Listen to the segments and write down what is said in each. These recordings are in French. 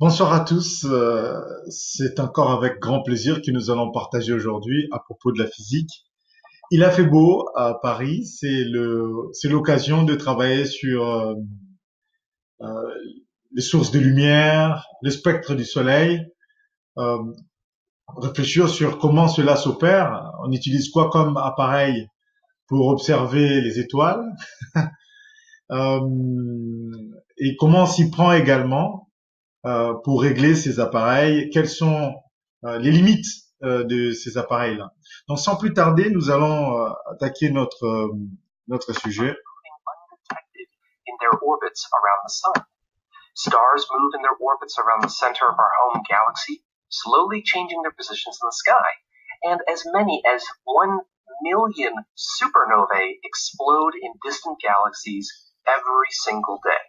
Bonsoir à tous. C'est encore avec grand plaisir que nous allons partager aujourd'hui à propos de la physique. Il a fait beau à Paris. C'est l'occasion de travailler sur euh, les sources de lumière, le spectre du soleil, euh, réfléchir sur comment cela s'opère. On utilise quoi comme appareil pour observer les étoiles, et comment on s'y prend également pour régler ces appareils, quelles sont les limites de ces appareils-là. Donc sans plus tarder, nous allons attaquer notre sujet. In their orbits around the sun. Stars move in their orbits around the center of our home galaxy, slowly changing their positions in the sky. And as many as 1 million supernovae explode in distant galaxies every single day.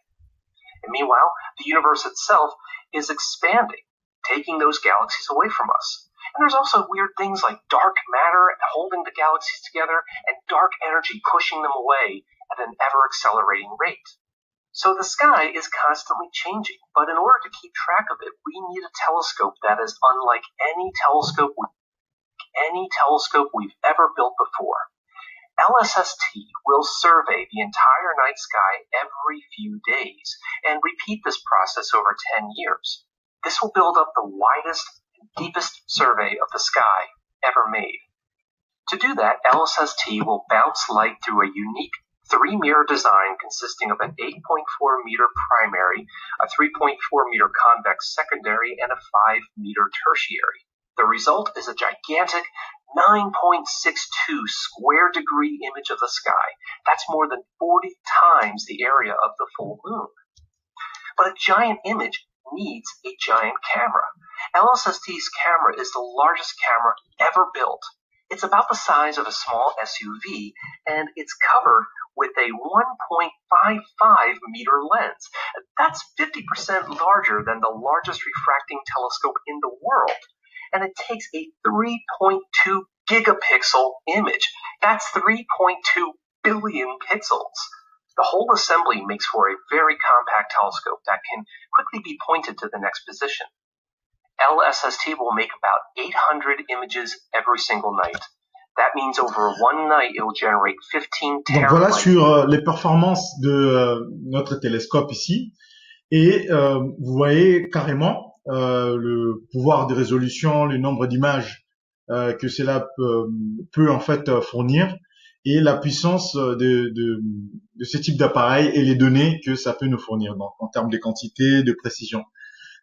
And meanwhile, the universe itself is expanding, taking those galaxies away from us. And there's also weird things like dark matter holding the galaxies together and dark energy pushing them away at an ever-accelerating rate. So the sky is constantly changing, but in order to keep track of it, we need a telescope that is unlike any telescope we've ever built before. LSST will survey the entire night sky every few days and repeat this process over 10 years. This will build up the widest and deepest survey of the sky ever made. To do that, LSST will bounce light through a unique three-mirror design consisting of an 8.4 meter primary, a 3.4 meter convex secondary, and a 5 meter tertiary. The result is a gigantic 9.62 square degree image of the sky. That's more than 40 times the area of the full moon. But a giant image needs a giant camera. LSST's camera is the largest camera ever built. It's about the size of a small SUV, and it's covered with a 1.55 meter lens. That's 50% larger than the largest refracting telescope in the world. And it takes a 3.2 gigapixel image. That's 3.2 billion pixels. The whole assembly makes for a very compact telescope that can quickly be pointed to the next position. LSST will make about 800 images every single night. That means over one night it will generate 15 terabytes. Donc voilà sur les performances de notre télescope ici. Et vous voyez carrément le pouvoir de résolution, le nombre d'images que cela peut en fait fournir, et la puissance de ce type d'appareil et les données que ça peut nous fournir, donc en termes de quantité, de précision.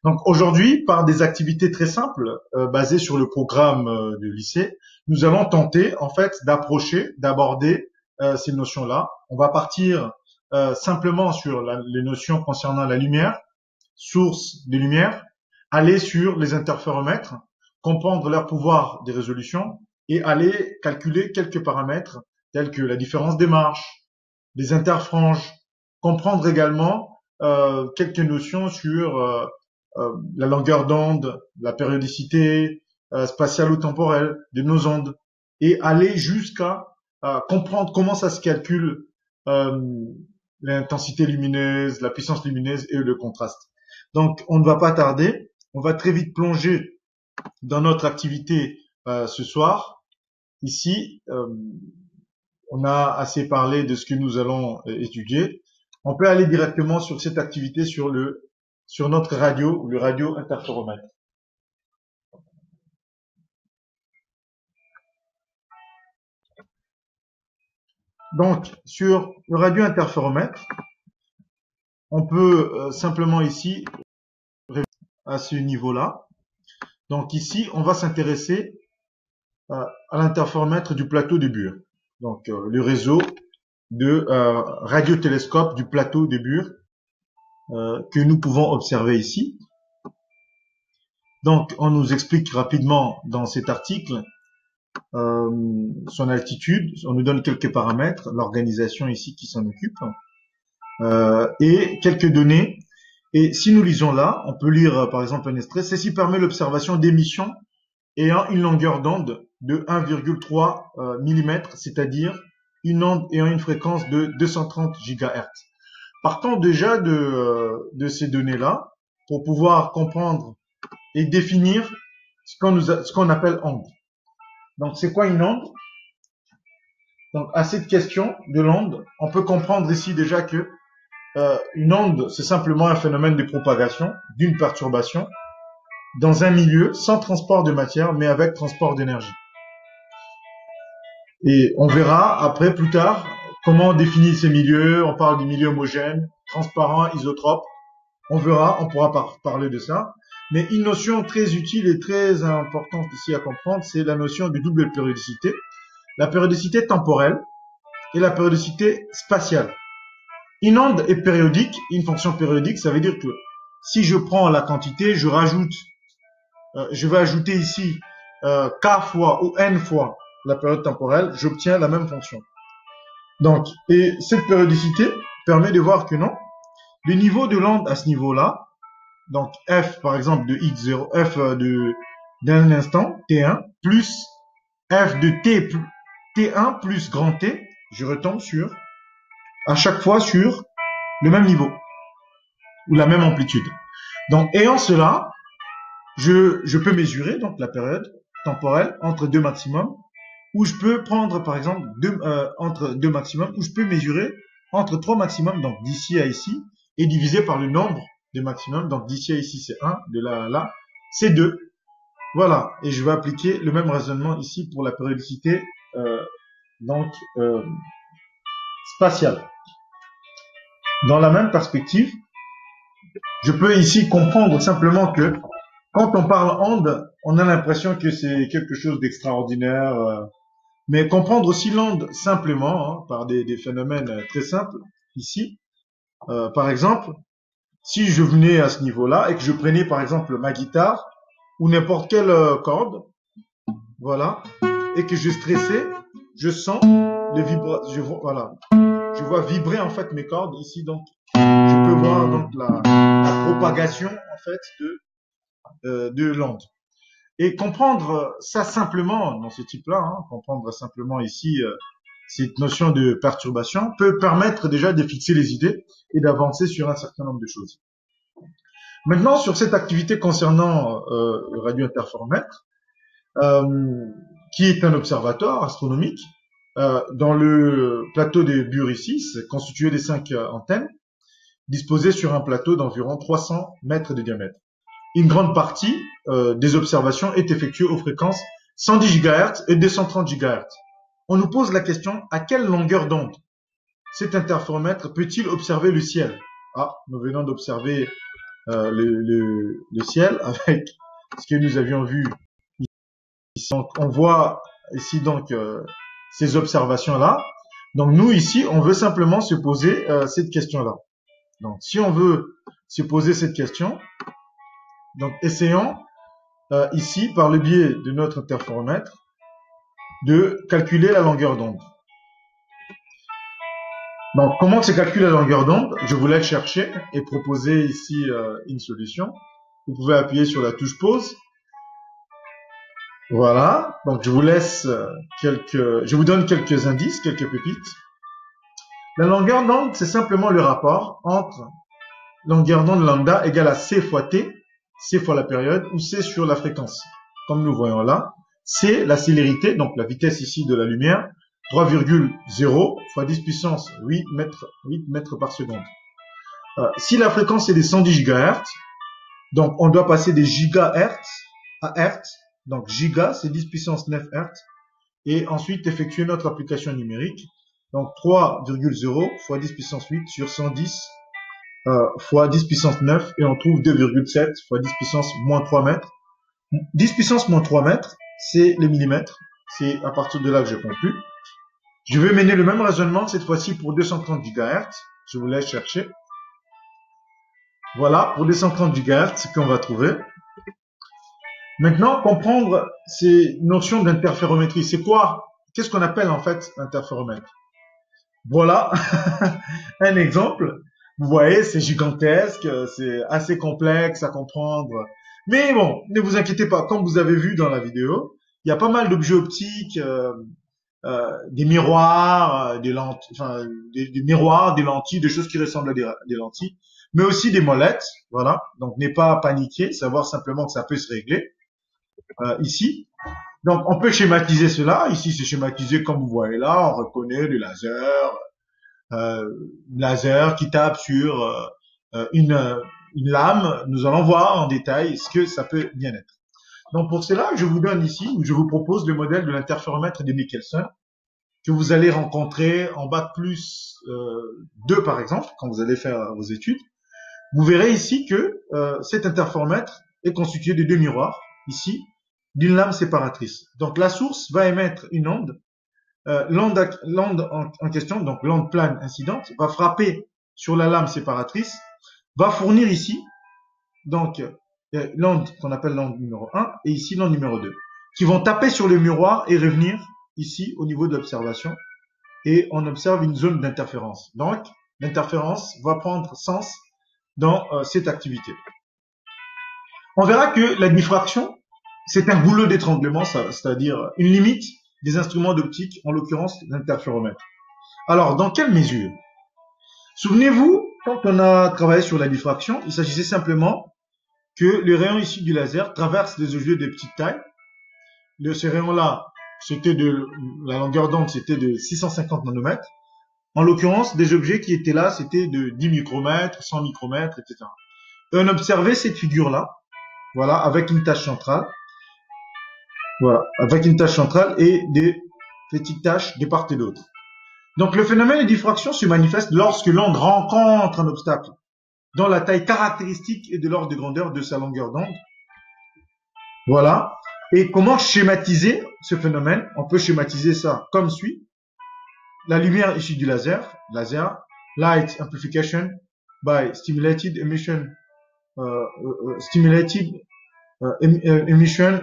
Donc aujourd'hui, par des activités très simples basées sur le programme du lycée, nous allons tenter en fait d'aborder ces notions-là. On va partir simplement sur les notions concernant la lumière, source de lumière, aller sur les interféromètres, comprendre leur pouvoir de résolution et aller calculer quelques paramètres tels que la différence des marches, les interfranges, comprendre également quelques notions sur la longueur d'onde, la périodicité spatiale ou temporelle de nos ondes, et aller jusqu'à comprendre comment ça se calcule l'intensité lumineuse, la puissance lumineuse et le contraste. Donc, on ne va pas tarder. On va très vite plonger dans notre activité ce soir. Ici, on a assez parlé de ce que nous allons étudier. On peut aller directement sur cette activité sur notre radio, le radio interféromètre. Donc, sur le radio interféromètre, on peut simplement ici, à ce niveau-là. Donc ici, on va s'intéresser à l'interféromètre du plateau de Bure. Donc le réseau de radiotélescopes du plateau de Bure que nous pouvons observer ici. Donc on nous explique rapidement dans cet article son altitude, on nous donne quelques paramètres, l'organisation ici qui s'en occupe, et quelques données. Et si nous lisons là, on peut lire par exemple un extrait. Ceci permet l'observation d'émissions ayant une longueur d'onde de 1,3 mm, c'est-à-dire une onde ayant une fréquence de 230 GHz. Partons déjà de ces données-là. pour pouvoir comprendre et définir ce qu'on appelle onde. Donc, c'est quoi une onde? Donc, à cette question de l'onde, on peut comprendre ici déjà que une onde, c'est simplement un phénomène de propagation d'une perturbation dans un milieu sans transport de matière, mais avec transport d'énergie. Et on verra après, plus tard, comment on définit ces milieux. On parle des milieux homogènes, transparents, isotropes. On verra, on pourra parler de ça. Mais une notion très utile et très importante ici à comprendre, c'est la notion de double périodicité. La périodicité temporelle et la périodicité spatiale. Une onde est périodique, une fonction périodique, ça veut dire que si je prends la quantité, je vais ajouter ici k fois ou n fois la période temporelle, j'obtiens la même fonction. Donc, et cette périodicité permet de voir que non, le niveau de l'onde à ce niveau-là, donc f par exemple de x0, f d'un instant, t1, plus f de t1 plus grand t, je retombe à chaque fois sur le même niveau, ou la même amplitude. Donc, ayant cela, je peux mesurer donc la période temporelle entre deux maximums, ou je peux prendre par exemple entre deux maximums, ou je peux mesurer entre trois maximums, donc d'ici à ici, et diviser par le nombre de maximums, donc d'ici à ici c'est 1, de là à là, c'est 2. Voilà, et je vais appliquer le même raisonnement ici pour la périodicité spatiale. Dans la même perspective, je peux ici comprendre simplement que quand on parle onde, on a l'impression que c'est quelque chose d'extraordinaire, mais comprendre aussi l'onde simplement, par des phénomènes très simples, ici. Par exemple, si je venais à ce niveau-là et que je prenais par exemple ma guitare ou n'importe quelle corde, voilà, et que je stressais, je sens les vibrations, voilà, je vois vibrer en fait mes cordes ici, donc je peux voir donc la propagation en fait de l'onde. Et comprendre ça simplement dans ce type-là, comprendre simplement ici cette notion de perturbation peut permettre déjà de fixer les idées et d'avancer sur un certain nombre de choses. Maintenant, sur cette activité concernant le radiointerféromètre, qui est un observatoire astronomique, dans le plateau de Buricis, constitué de 5 antennes, disposées sur un plateau d'environ 300 mètres de diamètre. Une grande partie des observations est effectuée aux fréquences 110 GHz et 230 GHz. On nous pose la question, à quelle longueur d'onde cet interféromètre peut-il observer le ciel? Ah, nous venons d'observer le ciel avec ce que nous avions vu ici. Donc, on voit ici donc ces observations-là. Donc, nous ici, on veut simplement se poser cette question-là. Donc, si on veut se poser cette question, donc essayons ici, par le biais de notre interféromètre, de calculer la longueur d'onde. Donc, comment se calcule la longueur d'onde? Je vous laisse chercher et proposer ici une solution. Vous pouvez appuyer sur la touche pause. Voilà. Donc, je vous laisse je vous donne quelques indices, quelques pépites. La longueur d'onde, c'est simplement le rapport entre longueur d'onde lambda égale à c fois t, c fois la période, ou c sur la fréquence. Comme nous voyons là, c, la célérité, donc la vitesse ici de la lumière, 3,0 fois 10 puissance 8 mètres par seconde. Si la fréquence est des 110 GHz, donc on doit passer des gigahertz à hertz. Donc giga, c'est 10 puissance 9 Hz. Et ensuite effectuer notre application numérique. Donc 3,0 fois 10 puissance 8 sur 110 fois 10 puissance 9. Et on trouve 2,7 fois 10 puissance moins 3 mètres. 10 puissance moins 3 mètres, c'est les millimètres. C'est à partir de là que je conclue. Je vais mener le même raisonnement cette fois-ci pour 230 GHz. Je vous laisse chercher. Voilà, pour 230 GHz, ce qu'on va trouver. Maintenant, comprendre ces notions d'interférométrie. C'est quoi? Qu'est-ce qu'on appelle en fait interféromètre? Voilà un exemple. Vous voyez, c'est gigantesque, c'est assez complexe à comprendre. Mais bon, ne vous inquiétez pas, comme vous avez vu dans la vidéo, il y a pas mal d'objets optiques, des miroirs, des lentilles, des miroirs, des lentilles, des choses qui ressemblent à des lentilles. mais aussi des molettes. Voilà. Donc, n'est pas paniqué, savoir simplement que ça peut se régler ici. Donc, on peut schématiser cela. Ici, c'est schématisé comme vous voyez là. On reconnaît le laser qui tape sur une lame. Nous allons voir en détail ce que ça peut bien être. Donc, pour cela, je vous donne ici, je vous propose le modèle de l'interféromètre de Michelson que vous allez rencontrer en bac plus 2, par exemple, quand vous allez faire vos études. Vous verrez ici que cet interféromètre est constitué de deux miroirs, ici, d'une lame séparatrice. Donc, la source va émettre une onde. L'onde en question, donc l'onde plane incidente, va frapper sur la lame séparatrice, va fournir ici, donc, l'onde qu'on appelle l'onde numéro 1 et ici l'onde numéro 2, qui vont taper sur le miroir et revenir ici au niveau de l'observation. Et on observe une zone d'interférence. Donc, l'interférence va prendre sens dans cette activité. On verra que la diffraction, c'est un goulot d'étranglement, c'est-à-dire une limite des instruments d'optique, en l'occurrence l'interféromètre. Alors, dans quelle mesure? Souvenez-vous, quand on a travaillé sur la diffraction, il s'agissait simplement que les rayons issus du laser traversent des objets de petite taille. Ces rayons-là, la longueur d'onde, c'était de 650 nanomètres. En l'occurrence, des objets qui étaient là, c'était de 10 micromètres, 100 micromètres, etc. Et on observait cette figure-là, voilà, avec une tache centrale. Voilà, avec une tache centrale et des petites taches de part et d'autre. Donc, le phénomène de diffraction se manifeste lorsque l'onde rencontre un obstacle dont la taille caractéristique est de l'ordre de grandeur de sa longueur d'onde. Voilà. Et comment schématiser ce phénomène? On peut schématiser ça comme suit. La lumière issue du laser, light amplification by stimulated emission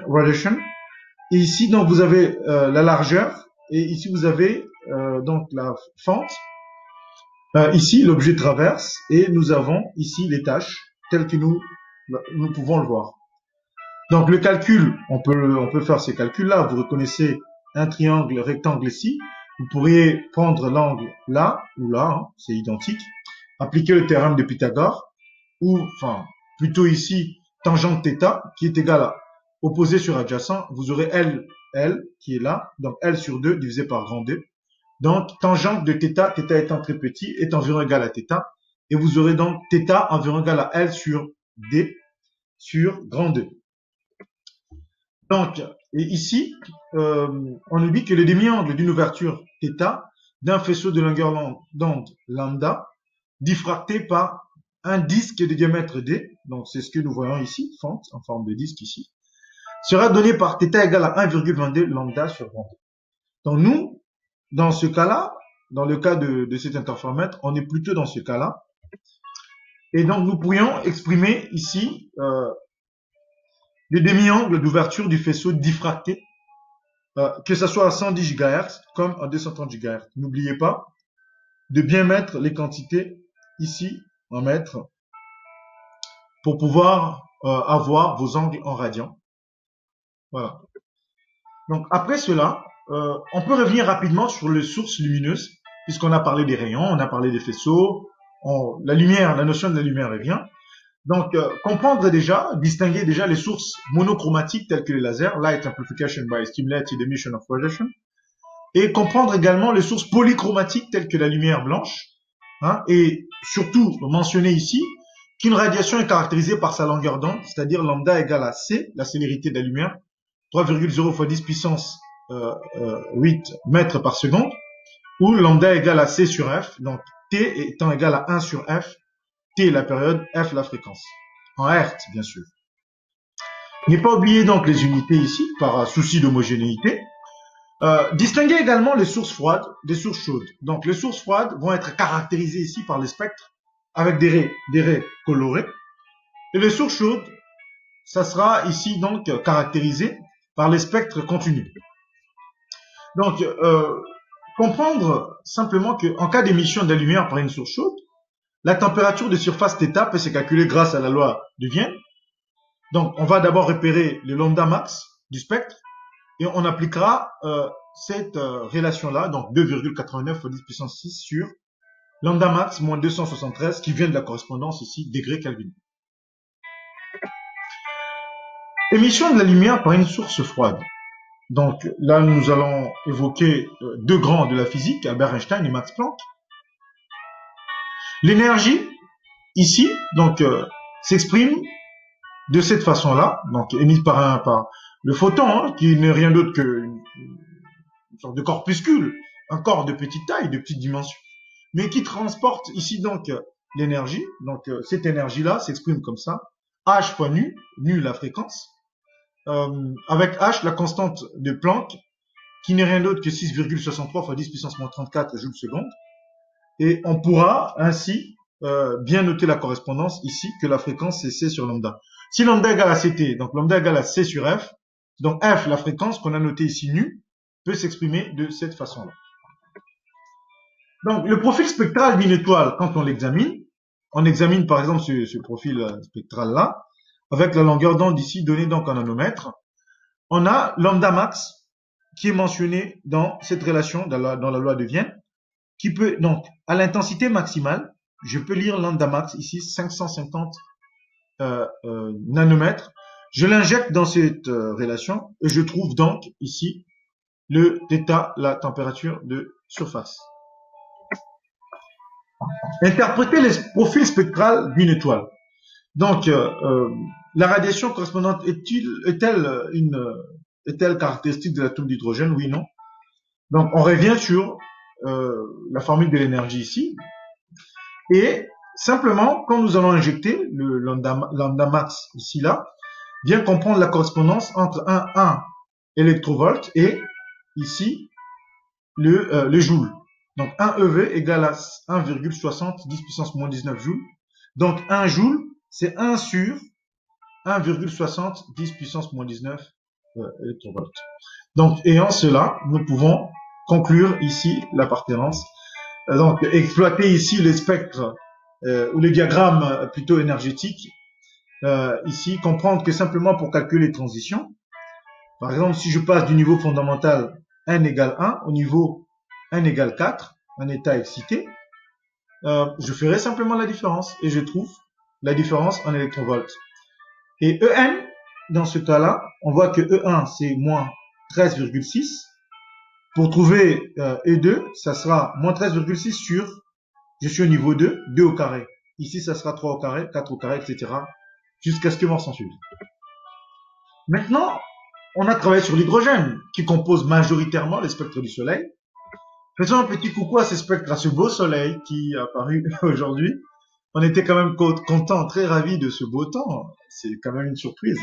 radiation. Et ici, donc, vous avez la largeur, et ici, vous avez donc la fente. Ici, l'objet traverse, et nous avons ici les tâches, telles que nous pouvons le voir. Donc, le calcul, on peut faire ces calculs-là. Vous reconnaissez un triangle rectangle ici. Vous pourriez prendre l'angle là ou là, hein, c'est identique. Appliquer le théorème de Pythagore, ou, enfin, plutôt ici, tangente θ, qui est égal à opposé sur adjacent, vous aurez L qui est là, donc L sur 2 divisé par grand 2. Donc, tangente de θ, θ étant très petit, est environ égal à θ, et vous aurez donc θ environ égal à L sur D sur grand 2. Donc, et ici, on nous dit que le demi-angle d'une ouverture θ d'un faisceau de longueur d'onde lambda diffracté par un disque de diamètre D, donc c'est ce que nous voyons ici, fente en forme de disque ici, sera donné par θ égale à 1,22 lambda sur grand 2. Donc nous, dans ce cas-là, dans le cas de cet interféromètre, on est plutôt dans ce cas-là. Et donc nous pourrions exprimer ici le demi-angle d'ouverture du faisceau diffracté, que ce soit à 110 GHz comme à 230 GHz. N'oubliez pas de bien mettre les quantités ici en mètres pour pouvoir avoir vos angles en radians. Voilà. Donc après cela, on peut revenir rapidement sur les sources lumineuses, puisqu'on a parlé des rayons, on a parlé des faisceaux, la lumière, la notion de la lumière revient. Donc, comprendre déjà, distinguer déjà les sources monochromatiques telles que les lasers, light amplification by stimulated emission of radiation, et comprendre également les sources polychromatiques telles que la lumière blanche, hein, et surtout mentionner ici qu'une radiation est caractérisée par sa longueur d'onde, c'est-à-dire lambda égale à C, la célérité de la lumière, 3,0 fois 10 puissance 8 mètres par seconde, ou lambda égale à C sur F, donc T étant égal à 1 sur F, T la période, F la fréquence, en Hertz bien sûr. Ne pas oublier donc les unités ici, par souci d'homogénéité. Distinguer également les sources froides des sources chaudes. Donc les sources froides vont être caractérisées ici par les spectres avec des raies colorées. Et les sources chaudes, ça sera ici donc caractérisé par les spectres continus. Donc, comprendre simplement qu'en cas d'émission de la lumière par une source chaude, la température de surface θ peut se calculer grâce à la loi de Vienne. Donc, on va d'abord repérer le lambda max du spectre et on appliquera cette relation-là, donc 2,89 fois 10 puissance 6 sur lambda max moins 273 qui vient de la correspondance ici degré Kelvin. Émission de la lumière par une source froide. Donc là, nous allons évoquer deux grands de la physique, Albert Einstein et Max Planck. L'énergie, ici, donc s'exprime de cette façon-là, donc émise par le photon, hein, qui n'est rien d'autre qu'une sorte de corpuscule, un corps de petite taille, de petite dimension, mais qui transporte ici donc l'énergie. Donc cette énergie-là s'exprime comme ça, h fois nu, nu la fréquence, avec h la constante de Planck, qui n'est rien d'autre que 6,63 fois 10 puissance moins 34 joules seconde. Et on pourra ainsi bien noter la correspondance ici, que la fréquence c'est C sur lambda. Si lambda égale à CT, donc lambda égale à C sur F, donc F, la fréquence qu'on a notée ici nu, peut s'exprimer de cette façon-là. Donc le profil spectral d'une étoile, quand on examine par exemple ce profil spectral-là, avec la longueur d'onde ici donnée donc en nanomètres, on a lambda max qui est mentionné dans cette relation, dans la loi de Vienne, qui peut donc, à l'intensité maximale, je peux lire lambda max ici, 550 nanomètres. Je l'injecte dans cette relation et je trouve donc ici le θ, la température de surface. Interpréter les profils spectrales d'une étoile. Donc, la radiation correspondante est-elle caractéristique de l'atome d'hydrogène? Oui, non. Donc, on revient sur la formule de l'énergie ici. Et simplement, quand nous allons injecter le lambda max ici, là, bien comprendre la correspondance entre 1 électrovolt et ici le joule. Donc 1 EV égale à 1,60 10 puissance moins 19 joules. Donc 1 joule, c'est 1 sur 1,60 10 puissance moins 19 électrovolts. Donc ayant cela, nous pouvons conclure ici l'appartenance. Donc exploiter ici les spectres ou les diagrammes plutôt énergétiques. Ici, comprendre que simplement pour calculer les transitions, par exemple, si je passe du niveau fondamental n égale 1 au niveau n égale 4, un état excité, je ferai simplement la différence et je trouve la différence en électronvolts. Et En, dans ce cas-là, on voit que E1 c'est moins 13,6. Pour trouver E2, ça sera moins 13,6 sur, je suis au niveau 2, 2 au carré. Ici, ça sera 3 au carré, 4 au carré, etc. Jusqu'à ce que mort s'en suive. Maintenant, on a travaillé sur l'hydrogène, qui compose majoritairement les spectres du Soleil. Faisons un petit coucou à ces spectres, à ce beau Soleil qui est apparu aujourd'hui. On était quand même content, très ravis de ce beau temps. C'est quand même une surprise.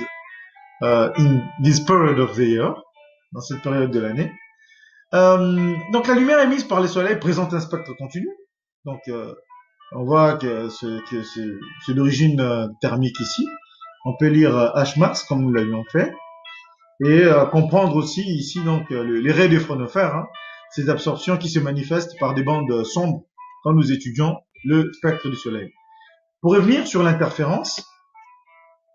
In this period of the year, dans cette période de l'année. Donc la lumière émise par les soleils présente un spectre continu. Donc on voit que c'est d'origine thermique ici. On peut lire Hmax comme nous l'avions fait. Et comprendre aussi ici donc les raies de Fraunhofer, hein, ces absorptions qui se manifestent par des bandes sombres quand nous étudions le spectre du soleil. Pour revenir sur l'interférence,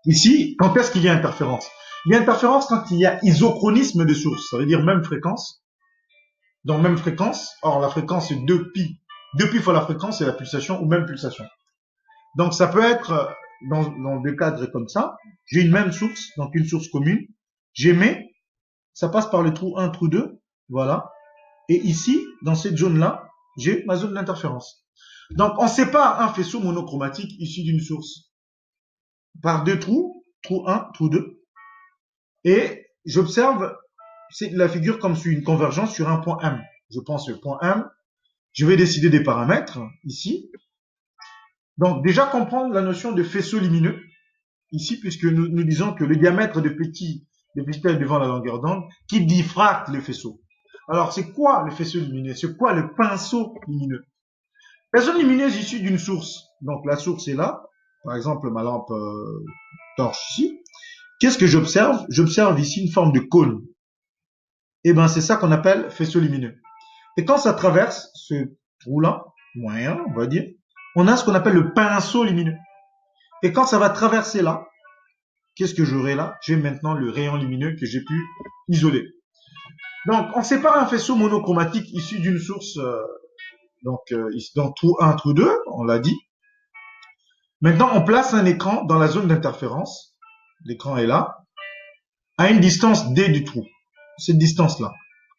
ici, quand est-ce qu'il y a interférence? Il y a interférence quand il y a isochronisme de source, ça veut dire même fréquence. Donc même fréquence, or la fréquence c'est 2π. 2π fois la fréquence c'est la pulsation ou même pulsation. Donc ça peut être dans des cadres comme ça, j'ai une même source, donc une source commune, j'émets, ça passe par le trou 1, trou 2, voilà. Et ici, dans cette zone-là, j'ai ma zone d'interférence. Donc on sépare un faisceau monochromatique issu d'une source par deux trous, trou 1, trou 2. Et j'observe la figure comme suit, une convergence sur un point M. Je pense le point M, je vais décider des paramètres, ici. Donc déjà comprendre la notion de faisceau lumineux, ici, puisque nous disons que le diamètre de petit est devant la longueur d'onde, qui diffracte le faisceau. Alors c'est quoi le faisceau lumineux? C'est quoi le pinceau lumineux? Pinceau lumineux issu d'une source. Donc la source est là, par exemple ma lampe torche ici. Qu'est-ce que j'observe? J'observe ici une forme de cône. Et ben c'est ça qu'on appelle faisceau lumineux. Et quand ça traverse ce trou-là, moyen, on va dire, on a ce qu'on appelle le pinceau lumineux. Et quand ça va traverser là, qu'est-ce que j'aurai là? J'ai maintenant le rayon lumineux que j'ai pu isoler. Donc on sépare un faisceau monochromatique issu d'une source Donc, ici, dans trou 1, trou 2, on l'a dit. Maintenant, on place un écran dans la zone d'interférence. L'écran est là, à une distance D du trou. Cette distance-là.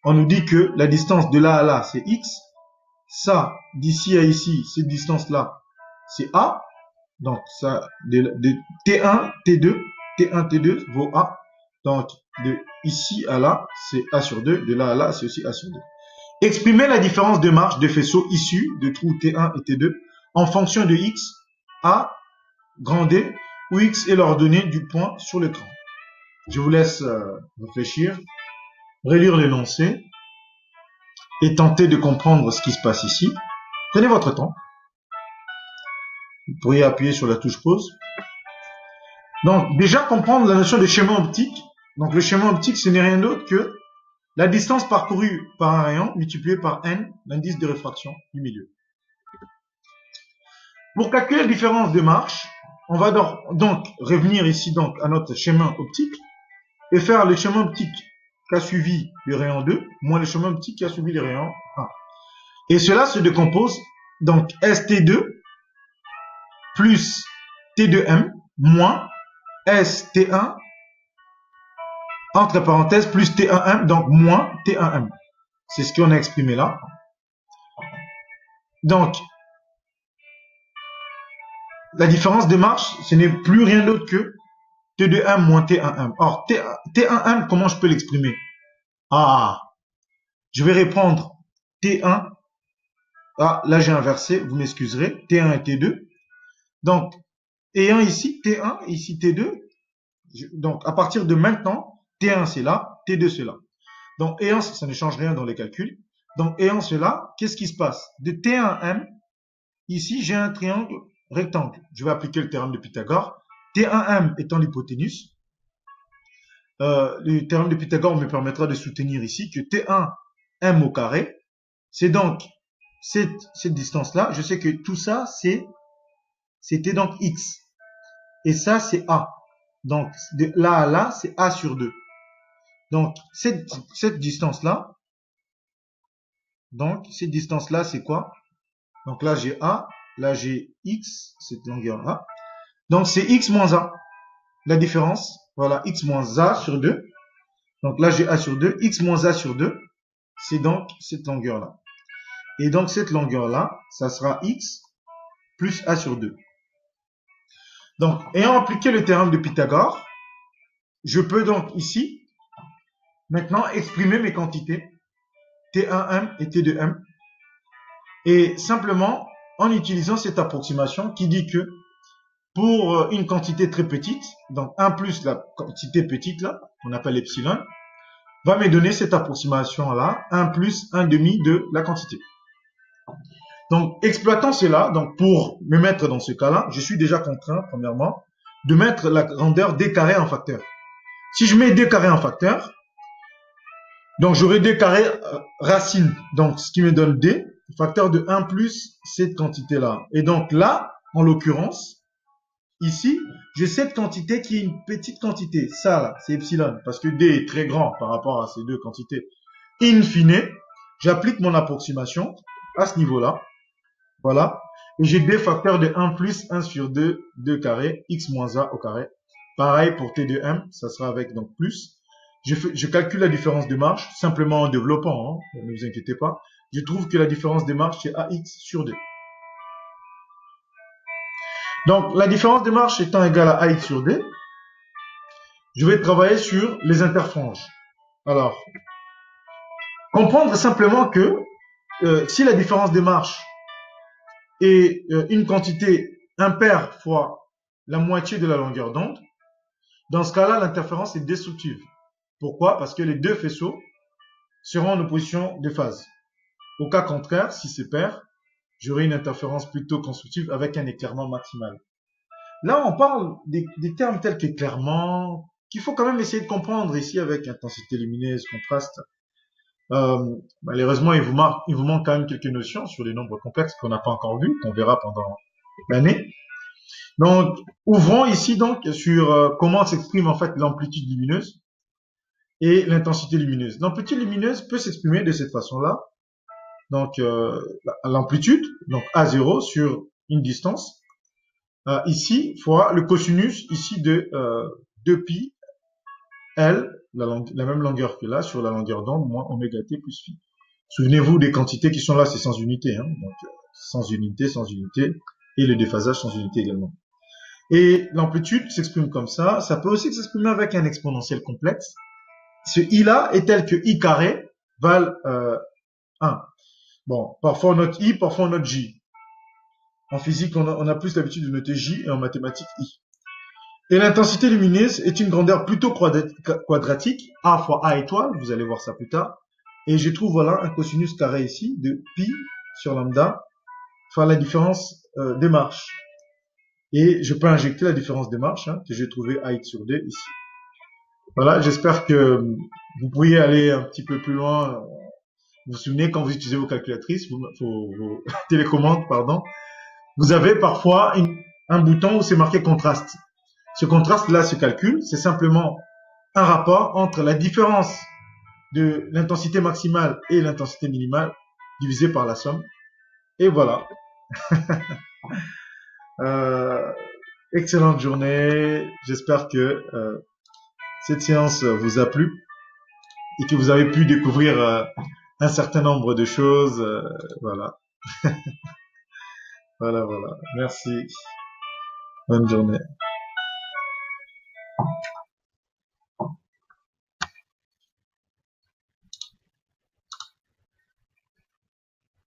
On nous dit que la distance de là à là, c'est X. Ça, d'ici à ici, cette distance-là, c'est A. Donc, ça, de T1, T2, T1, T2 vaut A. Donc, de ici à là, c'est A sur 2. De là à là, c'est aussi A sur 2. Exprimez la différence de marche de faisceaux issus de trous T1 et T2 en fonction de X, A, grand D, où X est l'ordonnée du point sur l'écran. Je vous laisse réfléchir, relire l'énoncé et tenter de comprendre ce qui se passe ici. Prenez votre temps. Vous pourriez appuyer sur la touche pause. Donc, déjà comprendre la notion de schéma optique. Donc, le schéma optique, ce n'est rien d'autre que la distance parcourue par un rayon multipliée par n, l'indice de réfraction du milieu. Pour calculer la différence de marche, on va donc revenir ici donc à notre schéma optique et faire le schéma optique qui a suivi le rayon 2 moins le schéma optique qui a suivi le rayon 1. Et cela se décompose donc ST2 plus T2M moins ST1 entre parenthèses plus T1M, donc moins T1M. C'est ce qu'on a exprimé là. Donc, la différence de marche, ce n'est plus rien d'autre que T2M moins T1M. Or, T1M, comment je peux l'exprimer? Ah, je vais répondre T1. Ah, là j'ai inversé, vous m'excuserez. T1 et T2. Donc, ayant ici T1 et ici T2, donc à partir de maintenant, T1 c'est là, T2 c'est là. Donc, ayant, ça ne change rien dans les calculs. Donc, ayant cela, qu'est-ce qui se passe? De T1M, ici j'ai un triangle rectangle. Je vais appliquer le théorème de Pythagore. T1M étant l'hypoténuse. Le théorème de Pythagore me permettra de soutenir ici que T1M au carré, c'est donc cette distance-là. Je sais que tout ça, c'était donc X. Et ça, c'est A. Donc, de là à là, c'est A sur 2. Donc, cette distance-là, c'est quoi? Donc là, j'ai A, là, j'ai X, cette longueur-là. Donc, c'est X moins A. La différence, voilà, X moins A sur 2. Donc là, j'ai A sur 2. X moins A sur 2, c'est donc cette longueur-là. Et donc, cette longueur-là, ça sera X plus A sur 2. Donc, ayant appliqué le théorème de Pythagore, je peux donc ici, maintenant, exprimer mes quantités T1M et T2M. Et simplement, en utilisant cette approximation qui dit que pour une quantité très petite, donc 1 plus la quantité petite là, qu'on appelle epsilon, va me donner cette approximation-là, 1 plus 1 demi de la quantité. Donc, exploitant cela, donc pour me mettre dans ce cas-là, je suis déjà contraint, premièrement, de mettre la grandeur d carré en facteur. Si je mets d carré en facteur, donc j'aurai d carré racine, donc ce qui me donne d, facteur de 1 plus cette quantité-là. Et donc là, en l'occurrence, ici, j'ai cette quantité qui est une petite quantité. Ça, là, c'est epsilon, parce que d est très grand par rapport à ces deux quantités. In fine, j'applique mon approximation à ce niveau-là. Voilà. Et j'ai d facteur de 1 plus 1 sur 2, 2 carré, x moins a au carré. Pareil pour T2M, ça sera avec donc plus. Je calcule la différence de marche, simplement en développant, hein, ne vous inquiétez pas. Je trouve que la différence de marche, c'est AX sur 2. Donc, la différence de marche étant égale à AX sur 2, je vais travailler sur les interfranges. Alors, comprendre simplement que si la différence de marche est une quantité impaire fois la moitié de la longueur d'onde, dans ce cas-là, l'interférence est destructive. Pourquoi? Parce que les deux faisceaux seront en opposition de phase. Au cas contraire, si c'est pair, j'aurai une interférence plutôt constructive avec un éclairement maximal. Là, on parle des termes tels qu'éclairement, qu'il faut quand même essayer de comprendre ici avec intensité lumineuse, contraste. Malheureusement, il vous manque quand même quelques notions sur les nombres complexes qu'on n'a pas encore vus, qu'on verra pendant l'année. Donc, ouvrons ici donc sur comment s'exprime en fait l'amplitude lumineuse et l'intensité lumineuse. L'amplitude lumineuse peut s'exprimer de cette façon-là. donc l'amplitude, donc A0 sur une distance, ici, fois le cosinus ici de 2pi L, la même longueur que là, sur la longueur d'onde, moins oméga t plus phi. Souvenez-vous des quantités qui sont là, c'est sans unité, hein, donc sans unité, et le déphasage sans unité également. Et l'amplitude s'exprime comme ça. Ça peut aussi s'exprimer avec un exponentiel complexe. Ce i-là est tel que i carré vale 1. Bon, parfois on note i, parfois on note j. En physique, on a plus l'habitude de noter j et en mathématiques i. Et l'intensité lumineuse est une grandeur plutôt quadratique, a fois a étoile, vous allez voir ça plus tard. Et je trouve voilà un cosinus carré ici de pi sur lambda, fois la différence des marches. Et je peux injecter la différence des marches, hein, que j'ai trouvé ax sur d ici. Voilà, j'espère que vous pourriez aller un petit peu plus loin. Vous vous souvenez, quand vous utilisez vos calculatrices, vos télécommandes, pardon, vous avez parfois un bouton où c'est marqué contraste. Ce contraste-là se calcule, c'est simplement un rapport entre la différence de l'intensité maximale et l'intensité minimale divisé par la somme. Et voilà. Excellente journée. J'espère que cette séance vous a plu et que vous avez pu découvrir un certain nombre de choses. Voilà. Voilà. Merci. Bonne journée.